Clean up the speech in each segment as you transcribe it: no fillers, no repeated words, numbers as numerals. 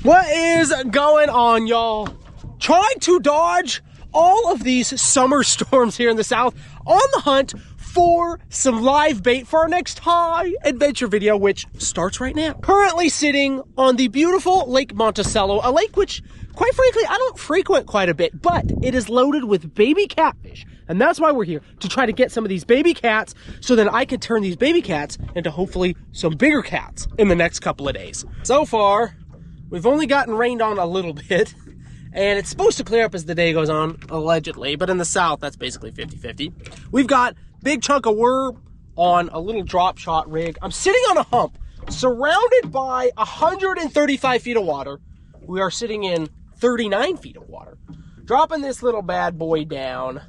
What is going on, y'all? Trying to dodge all of these summer storms here in the south, on the hunt for some live bait for our next high adventure video, which starts right now. Currently sitting on the beautiful Lake Monticello, a lake which, quite frankly, I don't frequent quite a bit, but it is loaded with baby catfish. And that's why we're here, to try to get some of these baby cats so that I can turn these baby cats into hopefully some bigger cats in the next couple of days. So far, we've only gotten rained on a little bit, and it's supposed to clear up as the day goes on, allegedly, but in the south, that's basically 50-50. We've got big chunk of worm on a little drop shot rig. I'm sitting on a hump, surrounded by 135 feet of water. We are sitting in 39 feet of water. Dropping this little bad boy down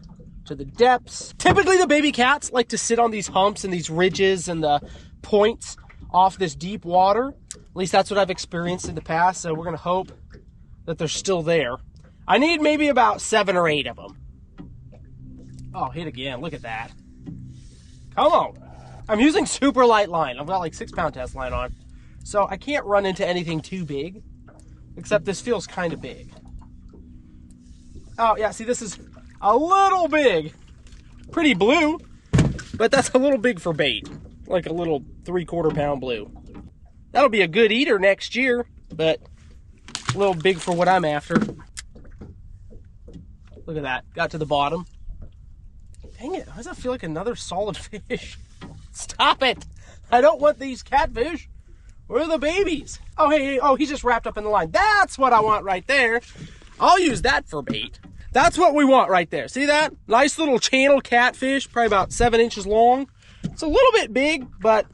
to the depths. Typically, the baby cats like to sit on these humps and these ridges and the points off this deep water. At least that's what I've experienced in the past, so we're gonna hope that they're still there. I need maybe about 7 or 8 of them. Oh, hit again, look at that. Come on. I'm using super light line. I've got like 6-pound test line on, so I can't run into anything too big, except this feels kind of big. Oh yeah, see, this is a little big. Pretty blue, but that's a little big for bait. Like a little 3/4 pound blue. That'll be a good eater next year, but a little big for what I'm after. Look at that, got to the bottom. Dang it, why does that feel like another solid fish? Stop it! I don't want these catfish. Where are the babies? Oh, hey, oh, he's just wrapped up in the line. That's what I want right there. I'll use that for bait. That's what we want right there. See that? Nice little channel catfish, probably about 7 inches long. It's a little bit big, but,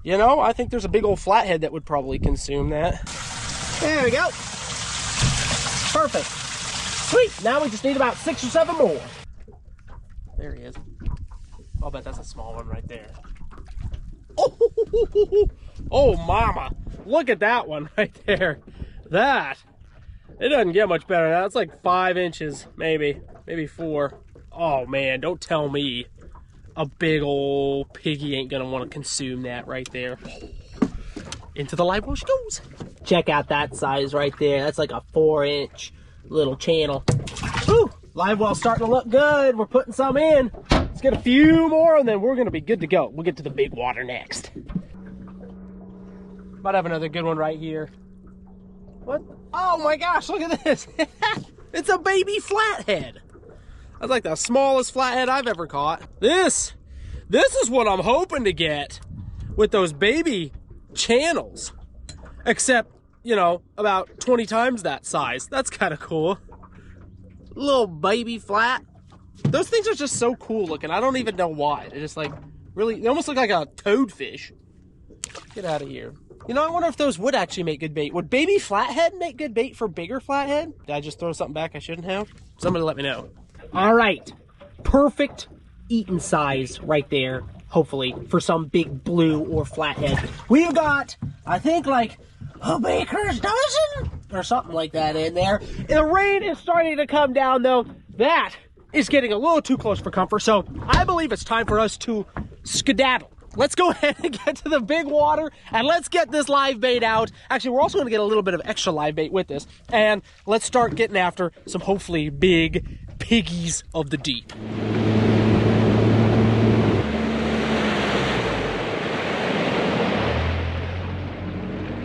you know, I think there's a big old flathead that would probably consume that. There we go. Perfect. Sweet, now we just need about 6 or 7 more. There he is. I'll bet that's a small one right there. Oh, mama. Look at that one right there. That. It doesn't get much better now. It's like 5 inches, maybe 4. Oh man, don't tell me a big old piggy ain't gonna want to consume that right there. Into the live well she goes. Check out that size right there. That's like a 4-inch little channel. Whew, live well starting to look good. We're putting some in. Let's get a few more and then we're gonna be good to go. We'll get to the big water next. Might have another good one right here. What? Oh my gosh, look at this. It's a baby flathead. That's like the smallest flathead I've ever caught. This is what I'm hoping to get with those baby channels. Except, you know, about 20 times that size. That's kind of cool. Little baby flat. Those things are just so cool looking. I don't even know why. They're just like, really, they almost look like a toadfish. Get out of here. You know, I wonder if those would actually make good bait. Would baby flathead make good bait for bigger flathead? Did I just throw something back I shouldn't have? Somebody let me know. All right. Perfect eating size right there, hopefully, for some big blue or flathead. We've got, I think, like a baker's dozen or something like that in there. The rain is starting to come down, though. That is getting a little too close for comfort, so I believe it's time for us to skedaddle. Let's go ahead and get to the big water and let's get this live bait out. Actually, we're also going to get a little bit of extra live bait with this. And let's start getting after some hopefully big piggies of the deep.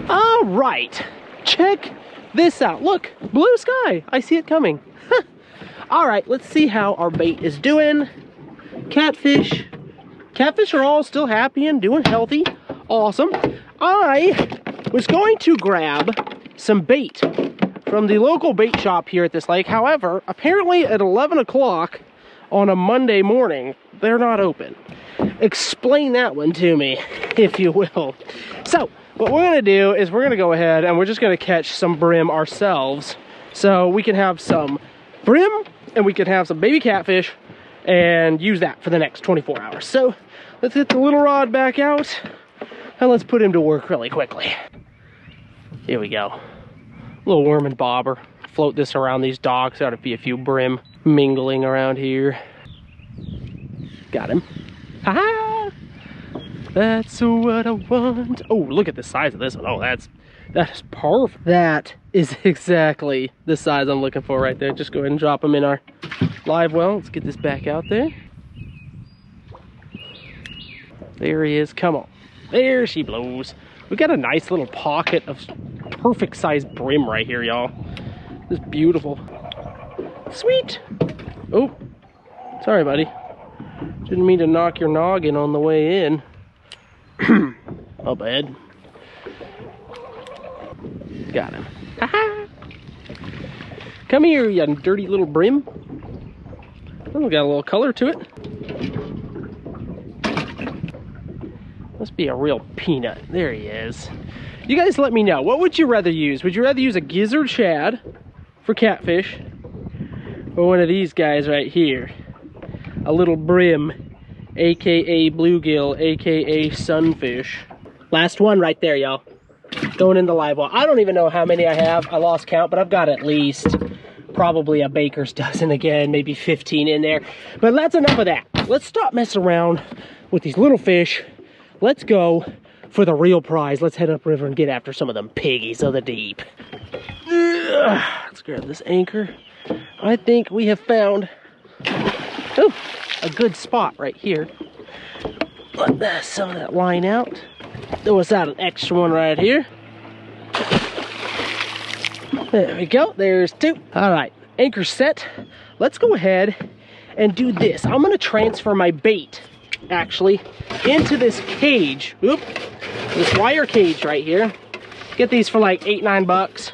All right, check this out. Look, blue sky. I see it coming. All right, let's see how our bait is doing. Catfish. Catfish are all still happy and doing healthy. Awesome. I was going to grab some bait from the local bait shop here at this lake. However, apparently at 11 o'clock on a Monday morning, they're not open. Explain that one to me, if you will. So, what we're going to do is we're going to go ahead and we're just going to catch some brim ourselves. So we can have some brim and we can have some baby catfish and use that for the next 24 hours. So let's get the little rod back out and let's put him to work really quickly. Here we go. Little worm and bobber. Float this around these docks. There ought to be a few brim mingling around here. Got him. Ha-ha! That's what I want. Oh, look at the size of this one. Oh, that's That is perfect. That is exactly the size I'm looking for right there. Just go ahead and drop them in our live well. Let's get this back out there. There he is. Come on. There she blows. We got a nice little pocket of perfect size brim right here, y'all. This is beautiful. Sweet. Oh, sorry, buddy. Didn't mean to knock your noggin on the way in. Oh, bad. Got him. Come here, you dirty little brim. Oh, got a little color to it. Must be a real peanut. There he is. You guys let me know. What would you rather use? Would you rather use a gizzard shad for catfish, or one of these guys right here? A little brim, aka bluegill, aka sunfish. Last one right there, y'all. Going in the live well. I don't even know how many I have. I lost count, but I've got at least probably a baker's dozen again, maybe 15 in there. But that's enough of that. Let's stop messing around with these little fish. Let's go for the real prize. Let's head upriver and get after some of them piggies of the deep. Let's grab this anchor. I think we have found a good spot right here. Let some of that line out. Throw us out an extra one right here. There we go. There's two. All right, anchor set. Let's go ahead and do this. I'm gonna transfer my bait actually into this cage. Oop, this wire cage right here. Get these for like $8-9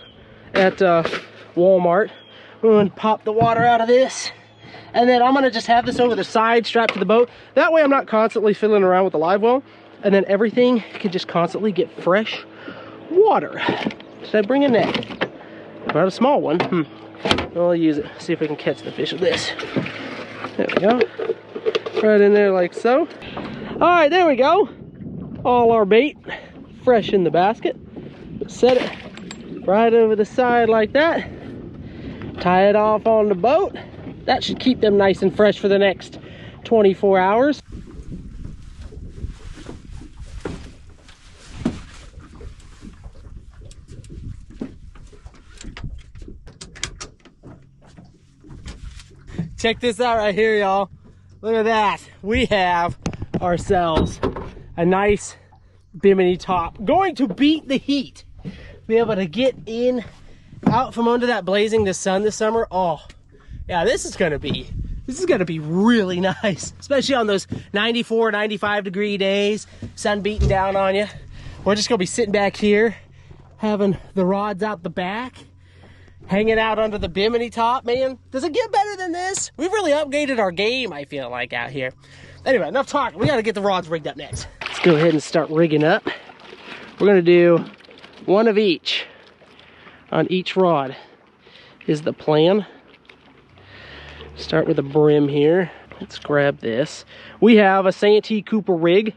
at Walmart. I'm gonna pop the water out of this, and then I'm gonna just have this over the side strapped to the boat. That way I'm not constantly fiddling around with the live well, and then everything can just constantly get fresh water. Should I bring a net? About a small one. I'll use it. See if we can catch the fish with this. There we go. Right in there like so. All right, there we go. All our bait fresh in the basket. Set it right over the side like that. Tie it off on the boat. That should keep them nice and fresh for the next 24 hours. Check this out right here, y'all. Look at that. We have ourselves a nice bimini top. Going to beat the heat. Be able to get in, out from under that blazing sun this summer. Oh, yeah, this is gonna be really nice. Especially on those 94, 95 degree days. Sun beating down on you. We're just gonna be sitting back here, having the rods out the back, hanging out under the bimini top, man. Does it get better than this? We've really upgraded our game, I feel like, out here. Anyway, enough talking. We gotta get the rods rigged up next. Let's go ahead and start rigging up. We're gonna do one of each on each rod is the plan. Start with a brim here. Let's grab this. We have a Santee Cooper rig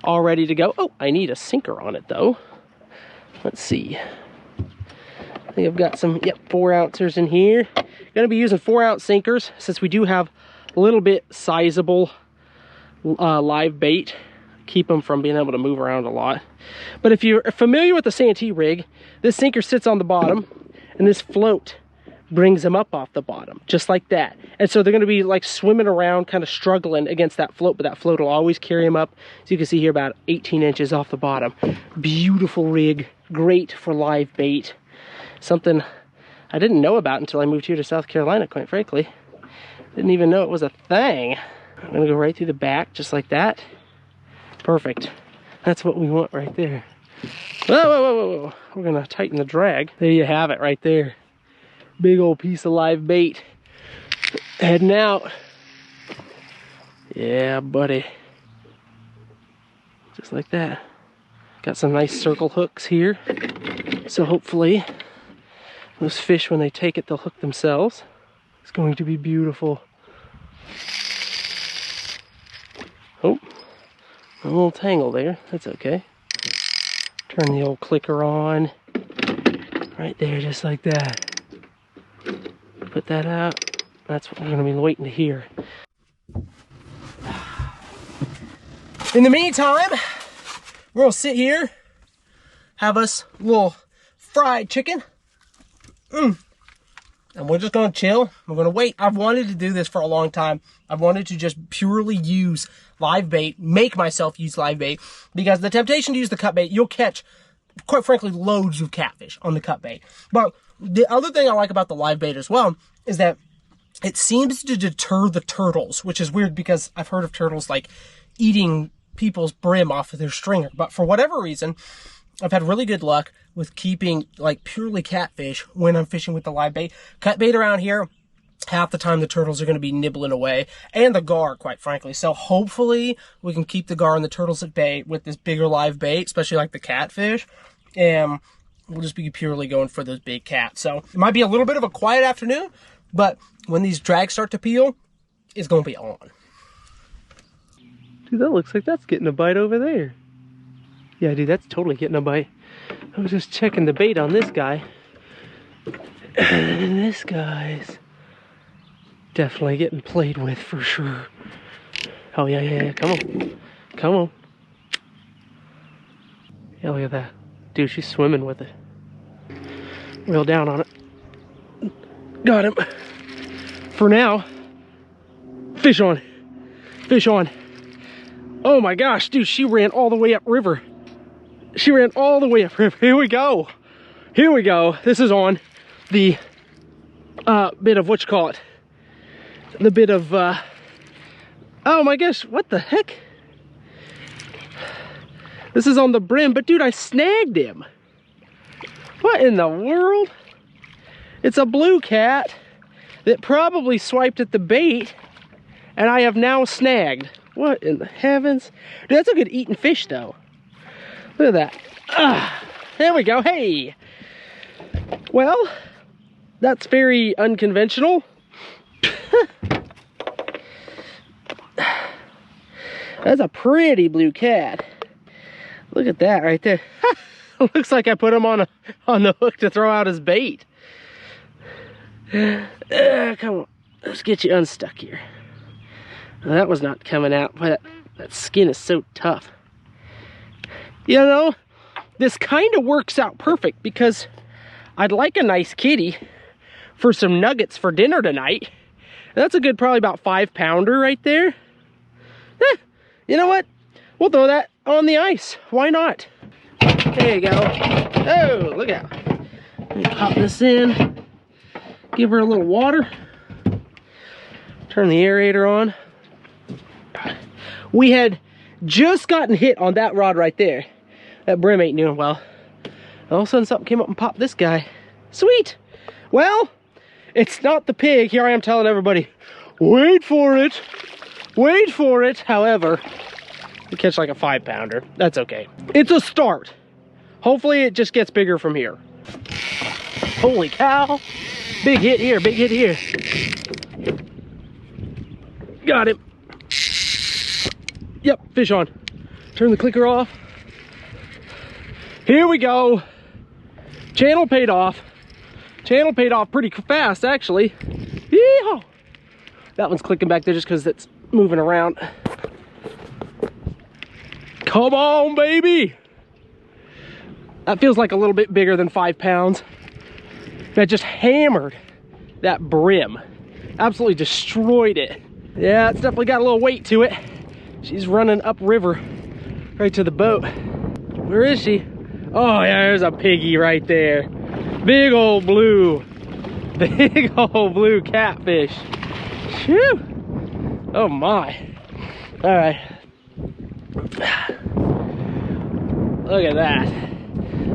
all ready to go. Oh, I need a sinker on it though. Let's see. I think I've got some, 4 ounces in here. Gonna be using 4-ounce sinkers since we do have a little bit sizable live bait. Keep them from being able to move around a lot. But if you're familiar with the Santee rig, this sinker sits on the bottom and this float brings them up off the bottom, just like that. And so they're gonna be like swimming around, kind of struggling against that float, but that float will always carry them up. So you can see here about 18 inches off the bottom. Beautiful rig, great for live bait. Something I didn't know about until I moved here to South Carolina, quite frankly. Didn't even know it was a thing. I'm gonna go right through the back, just like that. Perfect. That's what we want right there. Whoa, whoa, whoa, whoa, whoa. We're gonna tighten the drag. There you have it right there. Big old piece of live bait. Heading out. Yeah, buddy. Just like that. Got some nice circle hooks here. So hopefully those fish, when they take it, they'll hook themselves. It's going to be beautiful. Oh, a little tangle there. That's okay. Turn the old clicker on. Right there, just like that. Put that out. That's what we're going to be waiting to hear. In the meantime, we're going to sit here, have us a little fried chicken. And we're just gonna chill. We're gonna wait. I've wanted to do this for a long time. I've wanted to just purely use live bait, make myself use live bait, because the temptation to use the cut bait, you'll catch, quite frankly, loads of catfish on the cut bait. But the other thing I like about the live bait as well is that it seems to deter the turtles, which is weird because I've heard of turtles like eating people's brim off of their stringer. But for whatever reason, I've had really good luck with keeping like purely catfish when I'm fishing with the live bait. Cut bait around here, half the time the turtles are going to be nibbling away, and the gar, quite frankly. So hopefully we can keep the gar and the turtles at bay with this bigger live bait, especially like the catfish, and we'll just be purely going for those big cats. So it might be a little bit of a quiet afternoon, but when these drags start to peel, it's going to be on. Dude, that looks like that's getting a bite over there. Yeah, dude, that's totally getting a bite. I was just checking the bait on this guy. And this guy's definitely getting played with for sure. Oh, yeah. Come on. Come on. Yeah, look at that. Dude, she's swimming with it. Reel down on it. Got him. For now. Fish on. Fish on. Oh my gosh, dude, she ran all the way up river. She ran all the way up river. Here we go. Here we go. This is on the bit of, what you call it? The bit of, oh my gosh, what the heck? This is on the brim, but dude, I snagged him. What in the world? It's a blue cat that probably swiped at the bait, and I have now snagged. What in the heavens? Dude, that's a good eating fish, though. Look at that. There we go. Hey. Well, that's very unconventional. That's a pretty blue cat. Look at that right there. Looks like I put him on the hook to throw out his bait. Come on. Let's get you unstuck here. Well, that was not coming out, but that skin is so tough. You know, this kind of works out perfect because I'd like a nice kitty for some nuggets for dinner tonight. And that's a good, probably about 5-pounder right there. You know what? We'll throw that on the ice. Why not? There you go. Oh, look out. Let me pop this in. Give her a little water. Turn the aerator on. We had just gotten hit on that rod right there. That brim ain't doing well. All of a sudden something came up and popped this guy. Sweet. Well, it's not the pig. Here I am telling everybody, wait for it. Wait for it. However, we catch like a 5-pounder. That's okay. It's a start. Hopefully it just gets bigger from here. Holy cow. Big hit here, big hit here. Got him. Yep, fish on. Turn the clicker off. Here we go. Channel paid off. Channel paid off pretty fast, actually. Yeehaw! That one's clicking back there just because it's moving around. Come on, baby! That feels like a little bit bigger than 5 pounds. That just hammered that brim. Absolutely destroyed it. Yeah, it's definitely got a little weight to it. She's running upriver right to the boat. Where is she? Oh yeah, there's a piggy right there. Big old blue catfish. Phew. Oh my. All right. Look at that.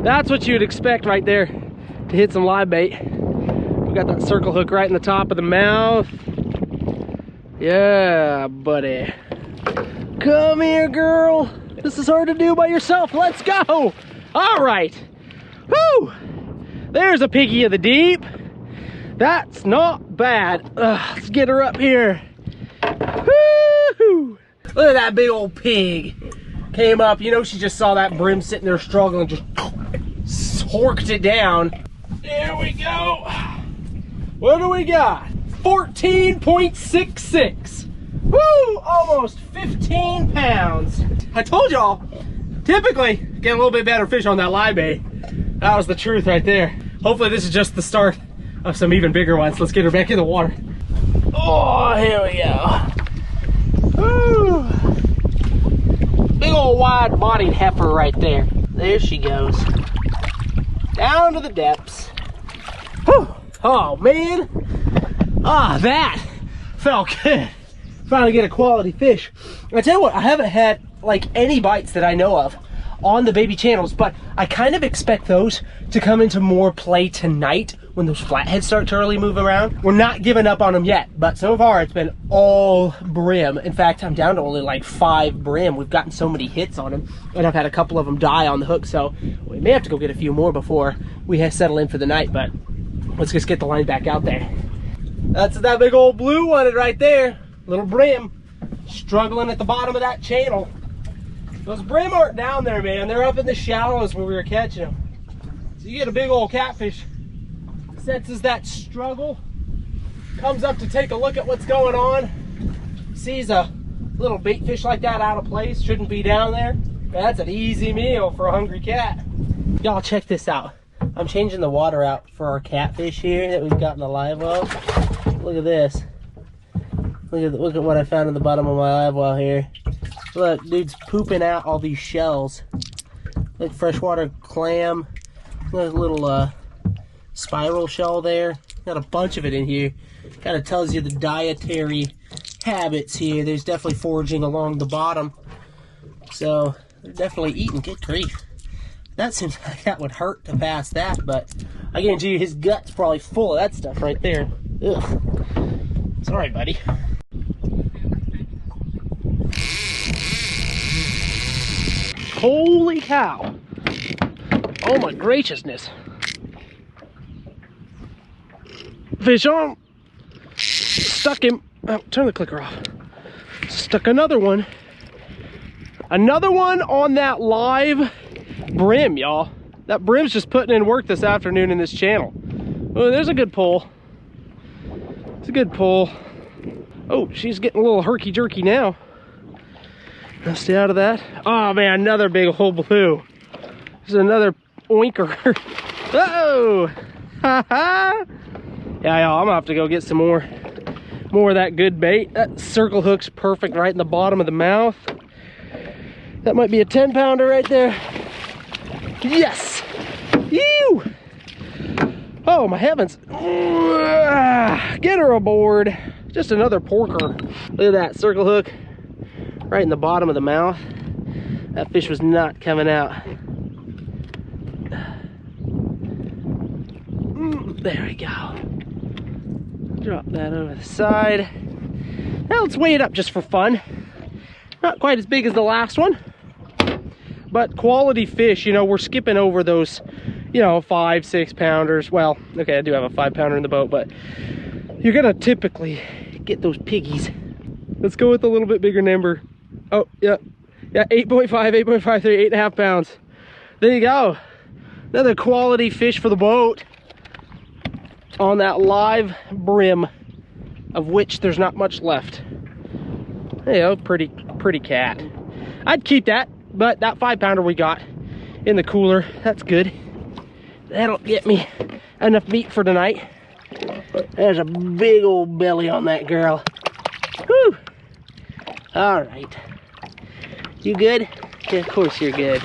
That's what you'd expect right there to hit some live bait. We got that circle hook right in the top of the mouth. Yeah, buddy. Come here, girl. This is hard to do by yourself. Let's go. All right. Whoo. There's a piggy of the deep. That's not bad. Let's get her up here. Woo. Look at that big old pig. Came up. You know, she just saw that brim sitting there struggling, just horked it down. There we go. What do we got? 14.66. Woo! Almost 15 pounds. I told y'all, typically get a little bit better fish on that live bait. That was the truth right there. Hopefully this is just the start of some even bigger ones. Let's get her back in the water. Oh, here we go. Woo. Big old wide-bodied heifer right there. There she goes. Down to the depths. Whew. Oh, man. Ah, that felt good. Finally get a quality fish. I tell you what, I haven't had like any bites that I know of on the baby channels, but I kind of expect those to come into more play tonight when those flatheads start to really move around. We're not giving up on them yet, but so far it's been all brim. In fact, I'm down to only like 5 brim. We've gotten so many hits on them, and I've had a couple of them die on the hook, so we may have to go get a few more before we settle in for the night, but let's just get the line back out there. That's that big old blue one right there. Little brim struggling at the bottom of that channel. Those brim aren't down there, man. They're up in the shallows where we were catching them. So you get a big old catfish, senses that struggle, comes up to take a look at what's going on, sees a little bait fish like that out of place, shouldn't be down there. That's an easy meal for a hungry cat. Y'all check this out. I'm changing the water out for our catfish here that we've got in the live well. Look at this. Look at what I found in the bottom of my live well here. Look, dude's pooping out all these shells. Look, freshwater clam. Look, little spiral shell there. Got a bunch of it in here. Kind of tells you the dietary habits here. There's definitely foraging along the bottom. So they're definitely eating. Good grief. That seems like that would hurt to pass that, but I guarantee you his gut's probably full of that stuff right there. Ugh. Sorry, buddy. Holy cow. Oh my graciousness. Fish on. Stuck him. Oh, turn the clicker off. Stuck another one. Another one on that live brim, y'all. That brim's just putting in work this afternoon in this channel. Oh, there's a good pull. It's a good pull. Oh, she's getting a little herky-jerky now. Let's stay out of that. Oh man, another big old blue. This is another oinker. Uh-oh! Yeah, y'all, I'm gonna have to go get some more of that good bait. That circle hook's perfect right in the bottom of the mouth. That might be a 10-pounder right there. Yes! Ew! Oh my heavens. Get her aboard. Just another porker. Look at that circle hook right in the bottom of the mouth. That fish was not coming out. There we go. Drop that over the side. Now let's weigh it up just for fun. Not quite as big as the last one, but quality fish. You know, we're skipping over those, you know, 5-6 pounders. Well, okay, I do have a 5-pounder in the boat, but you're gonna typically get those piggies. Let's go with a little bit bigger number. Oh, yeah, 8.5, 8.53, 8.5 pounds. There you go. Another quality fish for the boat on that live brim, of which there's not much left. There you go, pretty cat. I'd keep that, but that 5-pounder we got in the cooler, that's good. That'll get me enough meat for tonight. There's a big old belly on that girl. Whew. All right. You good? Yeah, of course you're good.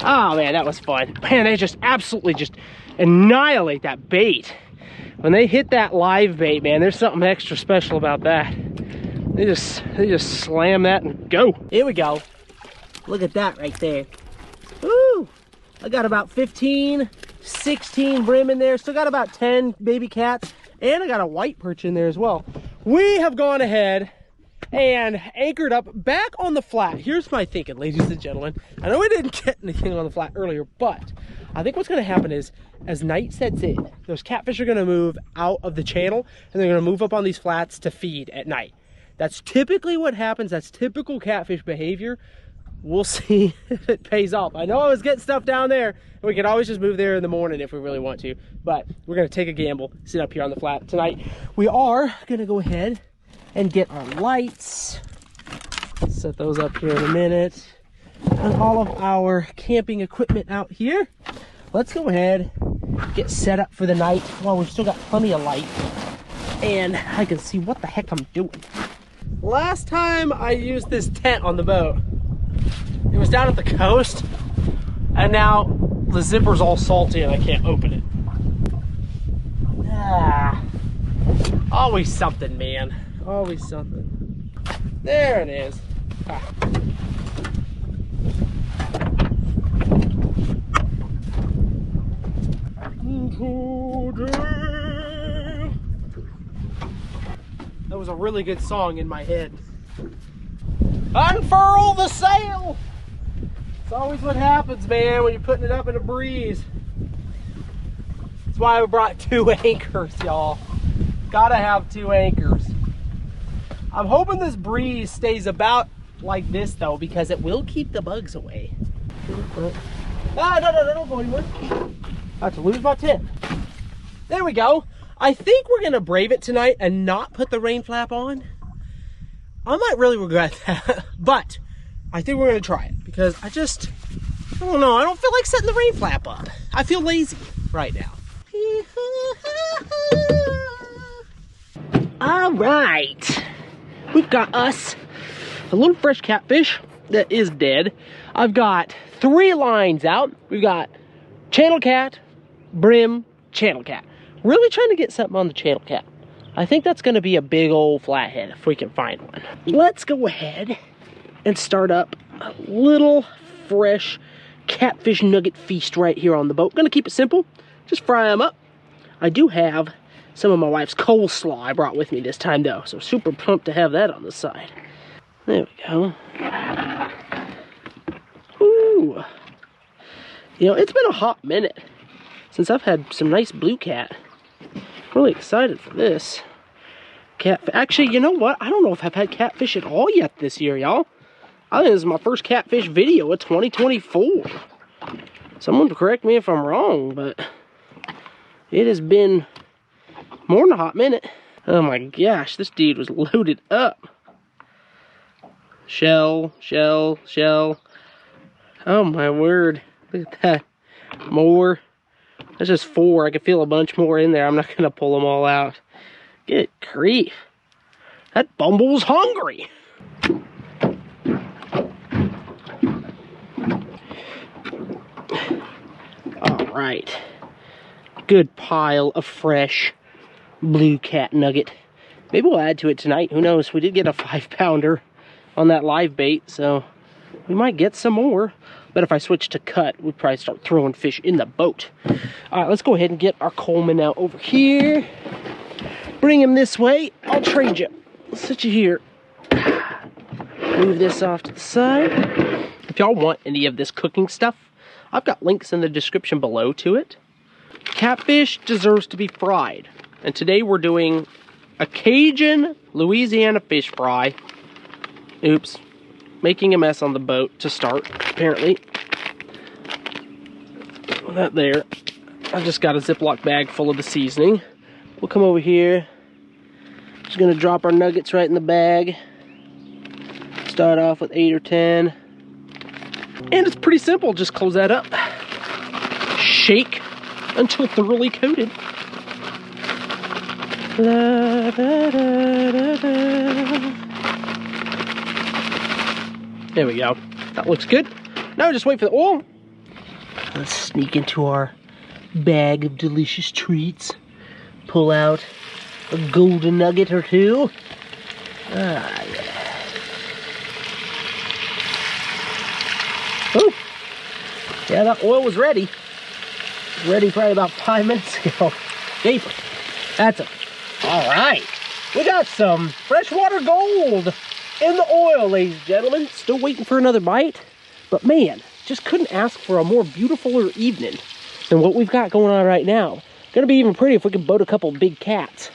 Oh man, that was fun. Man, they just absolutely just annihilate that bait. When they hit that live bait, man, there's something extra special about that. They just slam that and go. Here we go. Look at that right there. Woo! I got about 15, 16 brim in there. Still got about 10 baby cats. And I got a white perch in there as well. We have gone ahead and anchored up back on the flat. Here's my thinking, ladies and gentlemen. I know we didn't get anything on the flat earlier, but I think what's going to happen is, as night sets in, those catfish are going to move out of the channel, and they're going to move up on these flats to feed at night. That's typically what happens. That's typical catfish behavior. We'll see if it pays off. I know I was getting stuff down there. We could always just move there in the morning if we really want to, but we're going to take a gamble, sit up here on the flat tonight. We are going to go ahead and get our lights. Set those up here in a minute. And all of our camping equipment out here. let's go ahead, get set up for the night while we've still got plenty of light and I can see what the heck I'm doing. Last time I used this tent on the boat, it was down at the coast, and now the zipper's all salty and I can't open it. Always something, man. Always something. There it is. That was a really good song in my head. Unfurl the sail! It's always what happens, man, when you're putting it up in a breeze. That's why I brought 2 anchors, y'all. Gotta have 2 anchors. I'm hoping this breeze stays about like this, though, because it will keep the bugs away. Ah, no, don't go anywhere. I have to lose my tent. There we go. I think we're gonna brave it tonight and not put the rain flap on. I might really regret that, but I think we're gonna try it because I don't know, I don't feel like setting the rain flap up. I feel lazy right now. All right, we've got us a little fresh catfish that is dead. I've got 3 lines out. We've got channel cat, brim, channel cat. Really trying to get something on the channel cat. I think that's gonna be a big old flathead if we can find one. Let's go ahead and start up a little fresh catfish nugget feast right here on the boat. Gonna keep it simple, just fry them up. I do have some of my wife's coleslaw I brought with me this time though, so super pumped to have that on the side. There we go. Ooh. You know, it's been a hot minute since I've had some nice blue cat. Really excited for this. Actually, you know what? I don't know if I've had catfish at all yet this year, y'all. I think this is my first catfish video of 2024. Someone correct me if I'm wrong, but it has been more than a hot minute. Oh my gosh, this dude was loaded up. Shell. Oh my word. Look at that. More. That's just 4. I can feel a bunch more in there. I'm not going to pull them all out. Good grief. That bumble's hungry. All right. Good pile of fresh blue cat nugget. Maybe we'll add to it tonight. Who knows? We did get a 5-pounder on that live bait, so we might get some more. But if I switch to cut, we'd probably start throwing fish in the boat. All right, let's go ahead and get our Coleman out over here. Bring him this way. I'll trade you. Let's sit you here. Move this off to the side. If y'all want any of this cooking stuff, I've got links in the description below to it. Catfish deserves to be fried. And today we're doing a Cajun Louisiana fish fry. Oops. Making a mess on the boat to start, apparently. With that there, I just got a Ziploc bag full of the seasoning. We'll come over here. Just gonna drop our nuggets right in the bag. Start off with 8 or 10. And it's pretty simple, just close that up. Shake until thoroughly coated. Da, da, da, da, da. There we go. That looks good. Now just wait for the oil. Let's sneak into our bag of delicious treats. Pull out a golden nugget or 2. Ah, yeah. Oh, yeah, that oil was ready. It was ready probably about 5 minutes ago. Vapor. That's it. All right. We got some freshwater gold in the oil, ladies and gentlemen. Still waiting for another bite. But man, just couldn't ask for a more beautifuler evening than what we've got going on right now. Gonna be even pretty if we can boat a couple big cats.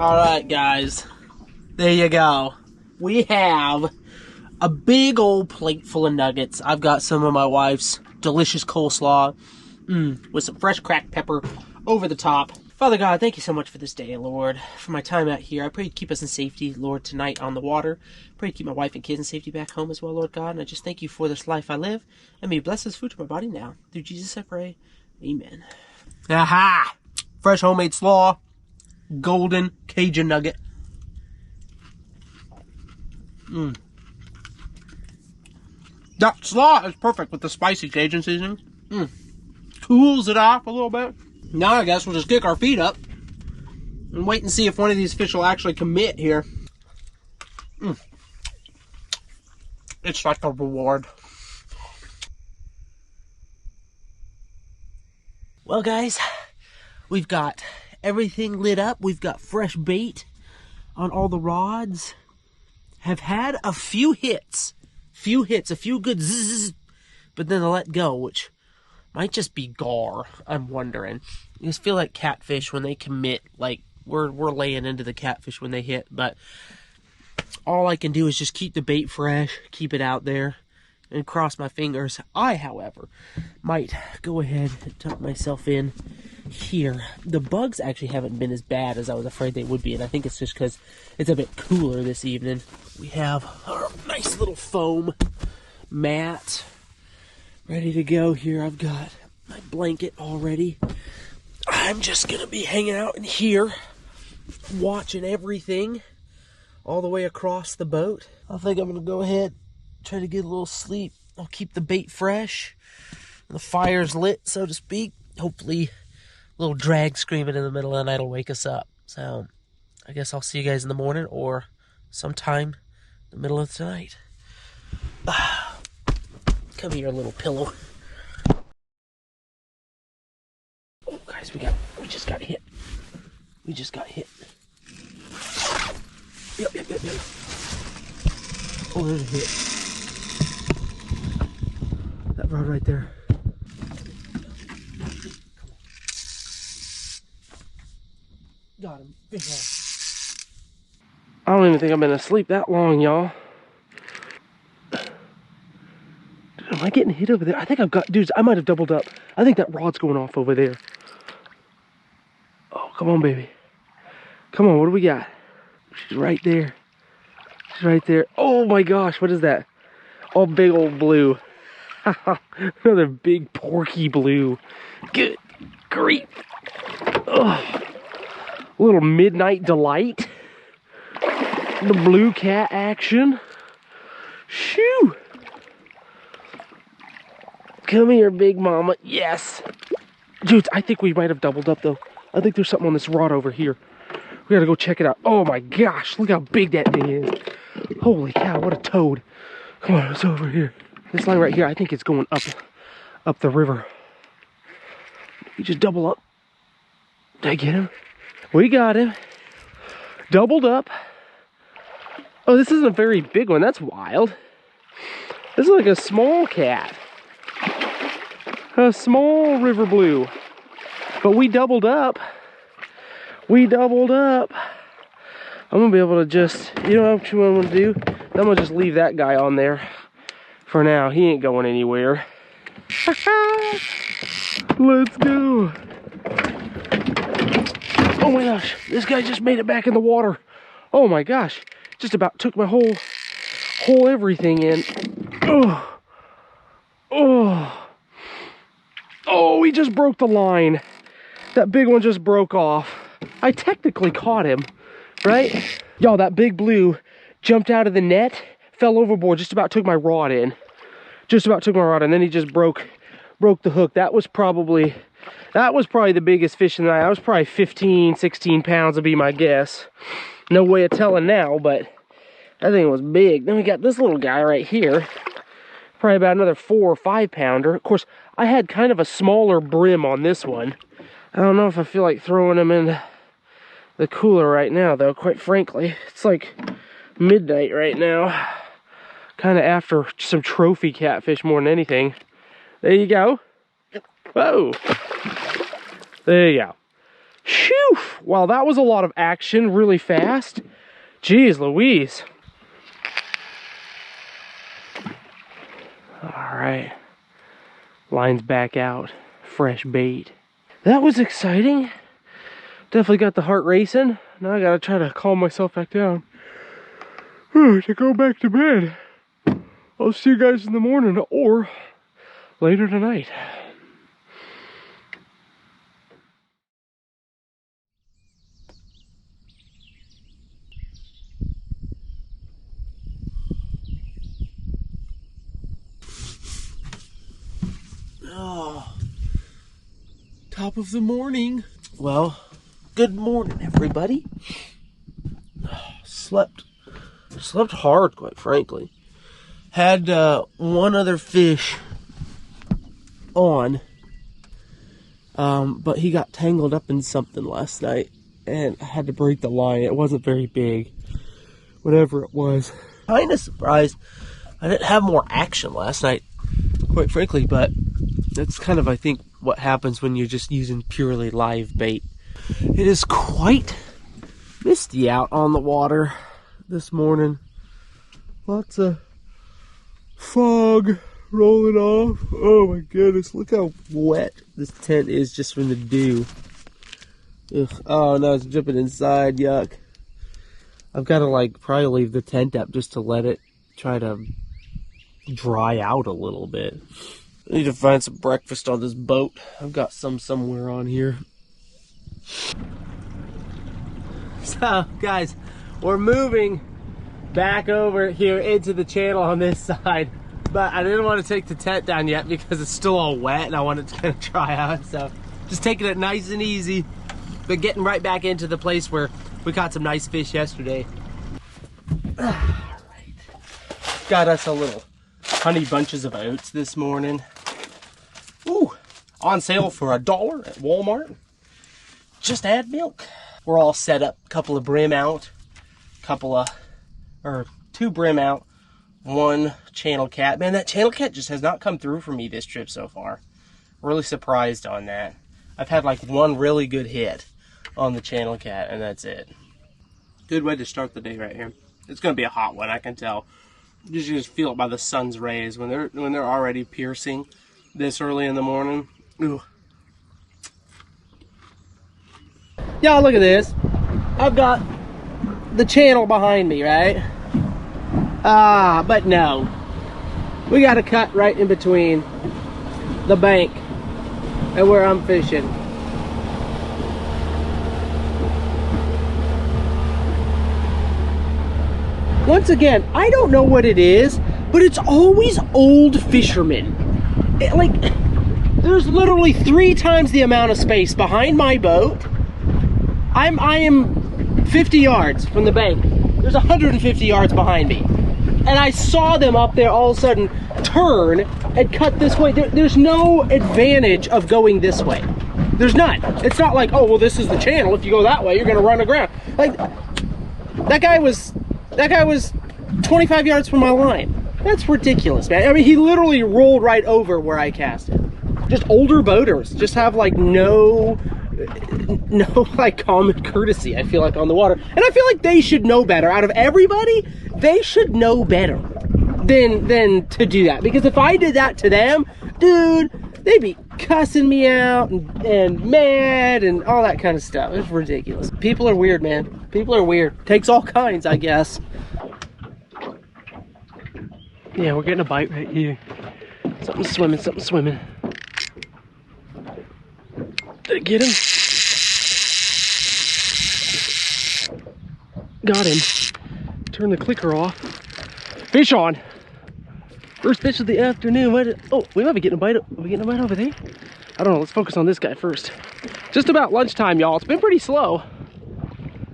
Alright guys, there you go. We have a big old plate full of nuggets. I've got some of my wife's delicious coleslaw with some fresh cracked pepper over the top. Father God, thank you so much for this day, Lord, for my time out here. I pray you keep us in safety, Lord, tonight on the water. I pray you keep my wife and kids in safety back home as well, Lord God. And I just thank you for this life I live. And may you bless this food to my body now. Through Jesus I pray. Amen. Aha! Fresh homemade slaw. Golden Cajun nugget. That slaw is perfect with the spicy Cajun seasoning. Cools it off a little bit. Now I guess we'll just kick our feet up and wait and see if one of these fish will actually commit here. It's like a reward. Well guys, we've got everything lit up. We've got fresh bait on all the rods. Have had a few hits, a few good zzz, but then I let go, which might just be gar, I'm wondering. I just feel like catfish, when they commit, like, we're laying into the catfish when they hit, but all I can do is just keep the bait fresh, keep it out there, and cross my fingers. I, however, might go ahead and tuck myself in here. The bugs actually haven't been as bad as I was afraid they would be, and I think it's just because it's a bit cooler this evening. We have our nice little foam mat ready to go here. I've got my blanket already. I'm just gonna be hanging out in here, watching everything all the way across the boat. I think I'm gonna go ahead, try to get a little sleep. I'll keep the bait fresh, the fire's lit, so to speak. Hopefully a little drag screaming in the middle of the night will wake us up. So I guess I'll see you guys in the morning or sometime in the middle of the night. Come here, little pillow. Oh, guys, we just got hit. We just got hit. Yep. Oh, there's a hit. That rod right there. Got him. Big one. I don't even think I've been asleep that long, y'all. Am I getting hit over there? I think I've got, dudes, I might have doubled up. I think that rod's going off over there. Oh, come on, baby. Come on, what do we got? She's right there. She's right there. Oh my gosh, what is that? Oh, big old blue. Another big porky blue. Good grief. Oh, a little midnight delight. The blue cat action. Shoo. Come here, big mama. Yes. Dude, I think we might have doubled up, though. I think there's something on this rod over here. We gotta go check it out. Oh, my gosh. Look how big that thing is. Holy cow, what a toad. Come on, it's over here. This line right here, I think it's going up the river. We just double up. Did I get him? We got him. Doubled up. Oh, this isn't a very big one. That's wild. This is like a small cat. A small river blue. But we doubled up. We doubled up. I'm going to be able to just, you know what I'm going to do? I'm going to just leave that guy on there for now. He ain't going anywhere. Let's go. Oh my gosh. This guy just made it back in the water. Oh my gosh. Just about took my whole everything in. Oh. Oh. Oh, he just broke the line. That big one just broke off. I technically caught him, right? Y'all, that big blue jumped out of the net, fell overboard, just about took my rod in. Just about took my rod in, then he just broke the hook. That was probably the biggest fish in the night. That was probably 15, 16 pounds would be my guess. No way of telling now, but that thing was big. Then we got this little guy right here. Probably about another 4 or 5 pounder. Of course, I had kind of a smaller brim on this one. I don't know if I feel like throwing him in the cooler right now, though, quite frankly. It's like midnight right now. Kind of after some trophy catfish more than anything. There you go. Whoa. There you go. Phew! Wow, that was a lot of action really fast. Jeez Louise. Alright. Line's back out. Fresh bait. That was exciting. Definitely got the heart racing. Now I gotta try to calm myself back down to go back to bed. I'll see you guys in the morning or later tonight. Oh, top of the morning. Well, good morning, everybody. Slept hard, quite frankly. Had one other fish on, but he got tangled up in something last night, and I had to break the line. It wasn't very big, whatever it was. Kind of surprised I didn't have more action last night, quite frankly, but that's kind of, I think, what happens when you're just using purely live bait. It is quite misty out on the water this morning. Lots of fog rolling off. Oh my goodness, look how wet this tent is just from the dew. Ugh. Oh no, it's dripping inside, yuck. I've got to probably leave the tent up just to let it try to dry out a little bit. I need to find some breakfast on this boat. I've got some somewhere on here. So, guys, we're moving back over here into the channel on this side, but I didn't want to take the tent down yet because it's still all wet and I wanted to kind of dry out, so just taking it nice and easy, but getting right back into the place where we caught some nice fish yesterday. All right. Got us a little honey bunches of oats this morning. Ooh, on sale for $1 at Walmart. Just add milk. We're all set up. Couple of brim out, two brim out, one channel cat. Man, that channel cat just has not come through for me this trip so far. Really surprised on that. I've had one really good hit on the channel cat, and that's it. Good way to start the day right here. It's gonna be a hot one, I can tell. You just feel it by the sun's rays when they're already piercing this early in the morning. Ooh. Y'all, look at this. I've got the channel behind me, right? But no. We got a cut right in between the bank and where I'm fishing. Once again, I don't know what it is, but it's always old fishermen. There's literally 3 times the amount of space behind my boat. I am 50 yards from the bank. There's 150 yards behind me. And I saw them up there all of a sudden turn and cut this way. There's no advantage of going this way. There's none. It's not like, oh, well, this is the channel. If you go that way, you're going to run aground. That guy was 25 yards from my line. That's ridiculous, man. I mean, he literally rolled right over where I cast it. Just older boaters just have no common courtesy, I feel like, on the water. And I feel like they should know better. Out of everybody, they should know better than to do that. Because if I did that to them, dude, they'd be cussing me out and mad and all that kind of stuff. It's ridiculous. People are weird, man. People are weird. Takes all kinds, I guess. Yeah, we're getting a bite right here. Something's swimming, something's swimming. Did I get him? Got him. Turn the clicker off. Fish on. First fish of the afternoon. Oh, we might be getting a bite. Are we getting a bite over there? I don't know. Let's focus on this guy first. Just about lunchtime, y'all. It's been pretty slow.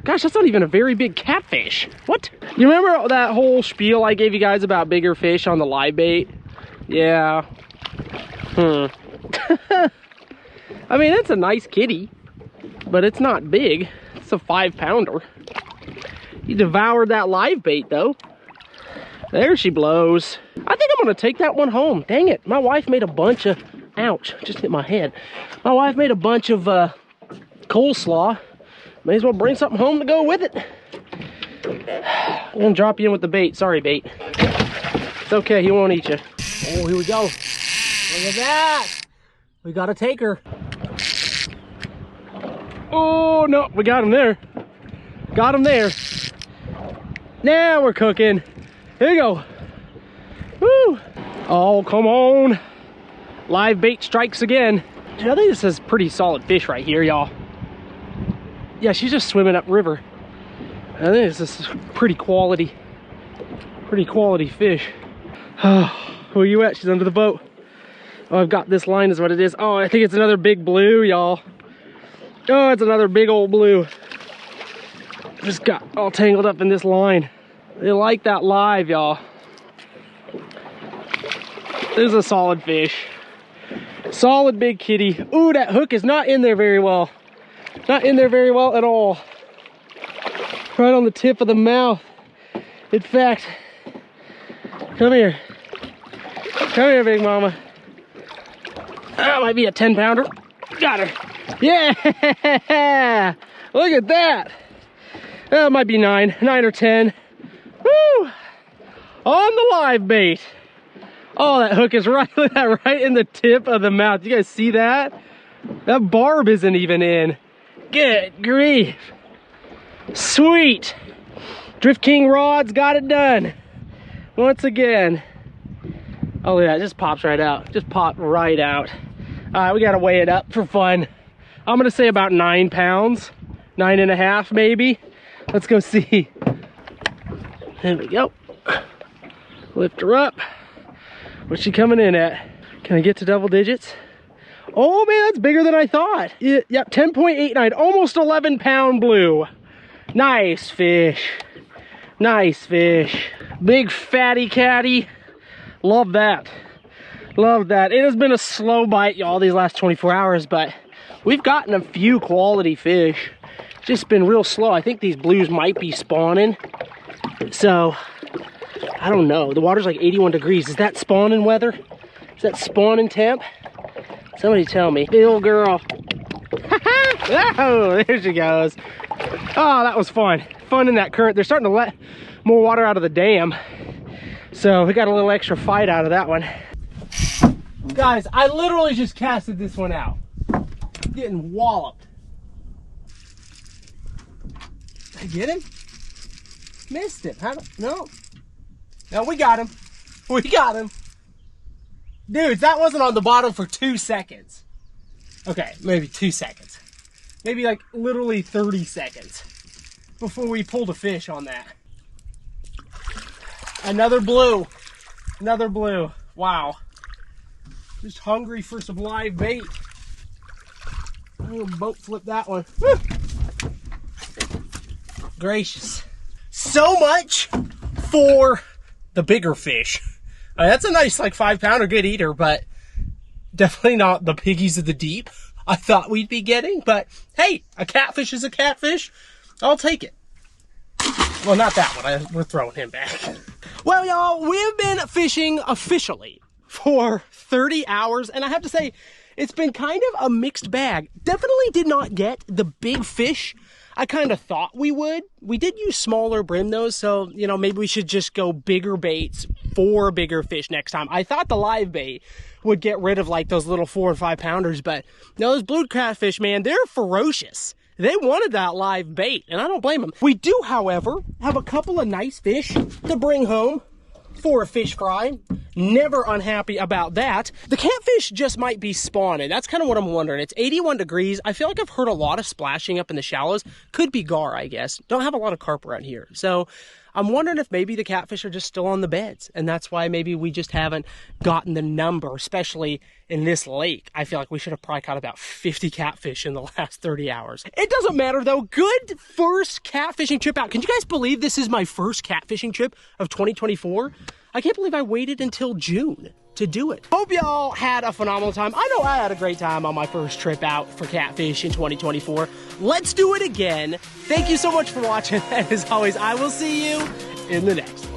Gosh, that's not even a very big catfish. What? You remember that whole spiel I gave you guys about bigger fish on the live bait? Yeah. I mean, it's a nice kitty, but it's not big. It's a 5-pounder. He devoured that live bait, though. There she blows. I think I'm gonna take that one home. Dang it, my wife made a bunch of, ouch, just hit my head. My wife made a bunch of coleslaw. May as well bring something home to go with it. I'm gonna drop you in with the bait. Sorry, bait. It's okay, he won't eat you. Oh, here we go. Look at that. We got a taker. Oh, no, we got him there. Got him there. Now we're cooking. Here you go. Woo. Oh, come on. Live bait strikes again. Dude, I think this is pretty solid fish right here, y'all. Yeah, she's just swimming upriver. I think this is pretty quality fish. Where you at? She's under the boat. Oh, I've got this line is what it is. Oh, I think it's another big blue, y'all. Oh, it's another big old blue. Just got all tangled up in this line. They like that live, y'all. This is a solid fish. Solid big kitty. Ooh, that hook is not in there very well. Not in there very well at all. Right on the tip of the mouth. In fact, come here. Come here, big mama. That might be a 10-pounder. Got her. Yeah! Look at that. That might be 9 or 10. Woo! On the live bait. Oh, that hook is right in the tip of the mouth. You guys see that? That barb isn't even in. Good grief. Sweet. Drift King rods got it done. Once again. Oh, yeah, it just pops right out. Just popped right out. All right, we got to weigh it up for fun. I'm going to say about 9 pounds. 9.5 maybe. Let's go see. There we go. Lift her up. What's she coming in at? Can I get to double digits? Oh man, that's bigger than I thought. Yep, 10.89, almost 11-pound blue. Nice fish. Nice fish. Big fatty catty. Love that. Love that. It has been a slow bite, y'all, these last 24 hours, but we've gotten a few quality fish. Just been real slow. I think these blues might be spawning. So, I don't know. The water's like 81 degrees. Is that spawning weather? Is that spawning temp? Somebody tell me. Little girl. Oh, there she goes. Oh, that was fun. Fun in that current. They're starting to let more water out of the dam. So we got a little extra fight out of that one. Guys, I literally just casted this one out. Getting walloped. Did I get him? Missed it. No. No, we got him. We got him. Dudes, that wasn't on the bottom for 2 seconds. Okay, maybe 2 seconds. Maybe like literally 30 seconds before we pulled a fish on that. Another blue. Another blue. Wow. Just hungry for some live bait. I'm gonna boat flip that one. Woo. Gracious. So much for the bigger fish. That's a nice like 5-pounder, good eater, but definitely not the piggies of the deep I thought we'd be getting. But hey, a catfish is a catfish. I'll take it. Well, not that one. We're throwing him back. Well, y'all, we've been fishing officially for 30 hours, and I have to say, it's been kind of a mixed bag. Definitely did not get the big fish I kind of thought we would. We did use smaller brim though, so, you know, maybe we should just go bigger baits for bigger fish next time. I thought the live bait would get rid of like those little 4 and 5 pounders, but no, those blue catfish, man, they're ferocious. They wanted that live bait, and I don't blame them. We do, however, have a couple of nice fish to bring home for a fish fry. Never unhappy about that. The catfish just might be spawning. That's kind of what I'm wondering. It's 81 degrees. I feel like I've heard a lot of splashing up in the shallows. Could be gar, I guess. Don't have a lot of carp around here. So I'm wondering if maybe the catfish are just still on the beds, and that's why maybe we just haven't gotten the number, especially in this lake. I feel like we should have probably caught about 50 catfish in the last 30 hours. It doesn't matter though. Good first catfishing trip out. Can you guys believe this is my first catfishing trip of 2024? I can't believe I waited until June to do it. Hope y'all had a phenomenal time. I know I had a great time on my first trip out for catfish in 2024. Let's do it again. Thank you so much for watching. And as always, I will see you in the next one.